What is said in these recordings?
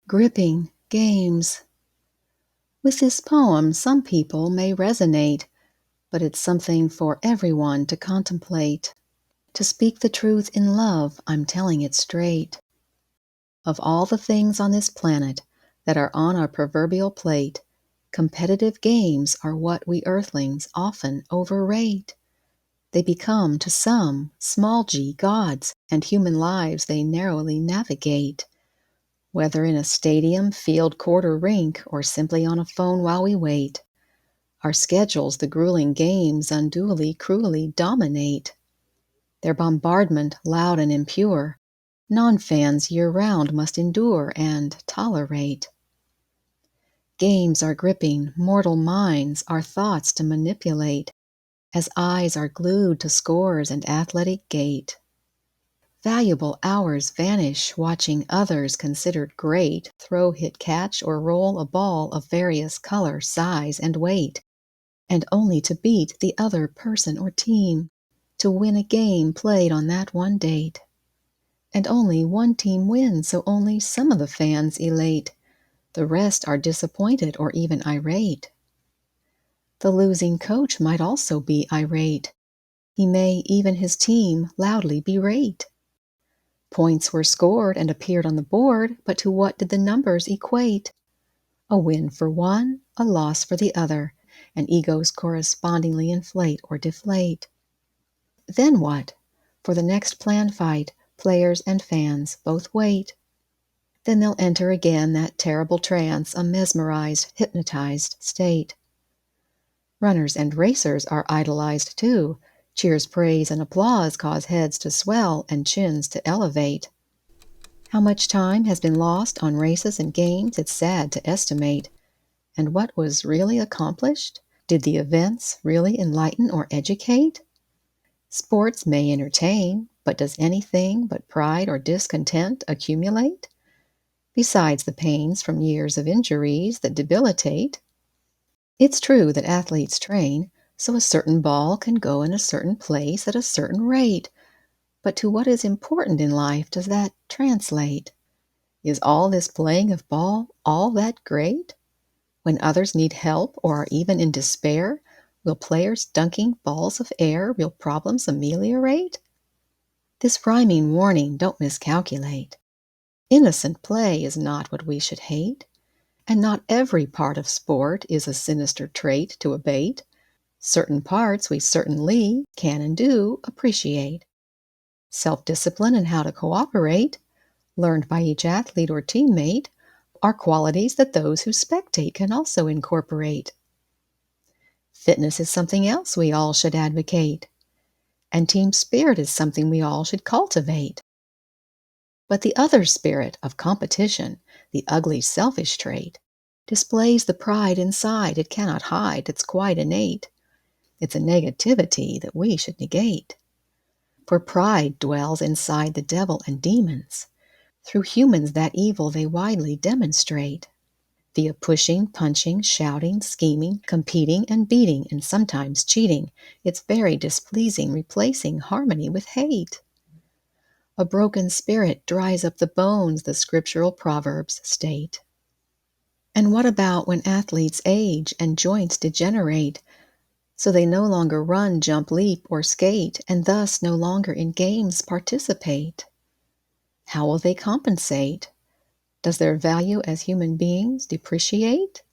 Gripping games. With this poem, some people may resonate, but it's something for everyone to contemplate. To speak the truth in love, I'm telling it straight. Of all the things on this planet that are on our proverbial plate, competitive games are what we earthlings often overrate. They become, to some, small g gods, and human lives they narrowly navigate. Whether in a stadium, field, court, or rink, or simply on a phone while we wait, our schedules the grueling games unduly, cruelly dominate. Their bombardment, loud and impure, non-fans year-round must endure and tolerate. Games are gripping mortal minds, our thoughts to manipulate, as eyes are glued to scores and athletic gait. Valuable hours vanish watching others considered great throw, hit, catch, or roll a ball of various color, size, and weight, and only to beat the other person or team, to win a game played on that one date. And only one team wins, so only some of the fans elate. The rest are disappointed or even irate. The losing coach might also be irate. He may even his team loudly berate. Points were scored and appeared on the board, but to what did the numbers equate? A win for one, a loss for the other, and egos correspondingly inflate or deflate. Then what? For the next planned fight, players and fans both wait. Then they'll enter again that terrible trance, a mesmerized, hypnotized state. Runners and racers are idolized too. Cheers, praise, and applause cause heads to swell and chins to elevate. How much time has been lost on races and games, it's sad to estimate. And what was really accomplished? Did the events really enlighten or educate? Sports may entertain, but does anything but pride or discontent accumulate? Besides the pains from years of injuries that debilitate. It's true that athletes train, so a certain ball can go in a certain place at a certain rate. But to what is important in life does that translate? Is all this playing of ball all that great? When others need help or are even in despair, will players dunking balls of air real problems ameliorate? This rhyming warning, don't miscalculate. Innocent play is not what we should hate, and not every part of sport is a sinister trait to abate. Certain parts we certainly can and do appreciate. Self-discipline and how to cooperate, learned by each athlete or teammate, are qualities that those who spectate can also incorporate. Fitness is something else we all should advocate, and team spirit is something we all should cultivate. But the other spirit of competition, the ugly selfish trait, displays the pride inside it cannot hide, it's quite innate. It's a negativity that we should negate. For pride dwells inside the devil and demons. Through humans that evil they widely demonstrate, via pushing, punching, shouting, scheming, competing, and beating, and sometimes cheating. It's very displeasing, replacing harmony with hate. A broken spirit dries up the bones, the scriptural proverbs state. And what about when athletes age and joints degenerate, so they no longer run, jump, leap, or skate, and thus no longer in games participate? How will they compensate? Does their value as human beings depreciate?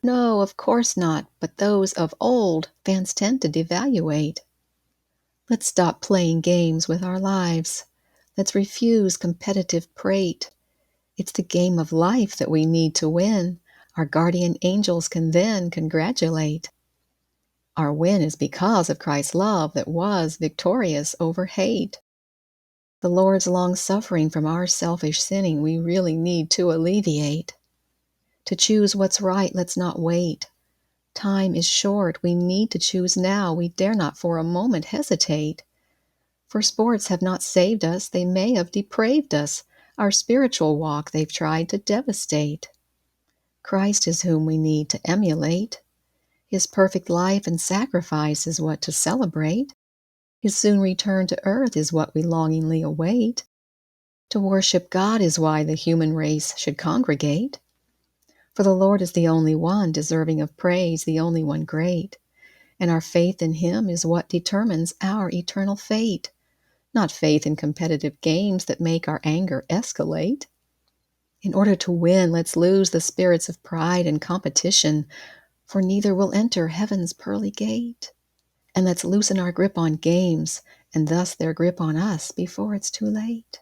No, of course not, but those of old fans tend to devaluate. Let's stop playing games with our lives. Let's refuse competitive prate. It's the game of life that we need to win. Our guardian angels can then congratulate. Our win is because of Christ's love that was victorious over hate. The Lord's long suffering from our selfish sinning we really need to alleviate. To choose what's right, let's not wait. Time is short, we need to choose now, we dare not for a moment hesitate. For sports have not saved us, they may have depraved us, our spiritual walk they've tried to devastate. Christ is whom we need to emulate. His perfect life and sacrifice is what to celebrate. His soon return to earth is what we longingly await. To worship God is why the human race should congregate. For the Lord is the only one deserving of praise, the only one great. And our faith in Him is what determines our eternal fate, not faith in competitive games that make our anger escalate. In order to win, let's lose the spirits of pride and competition, for neither will enter heaven's pearly gate. And let's loosen our grip on games, and thus their grip on us before it's too late.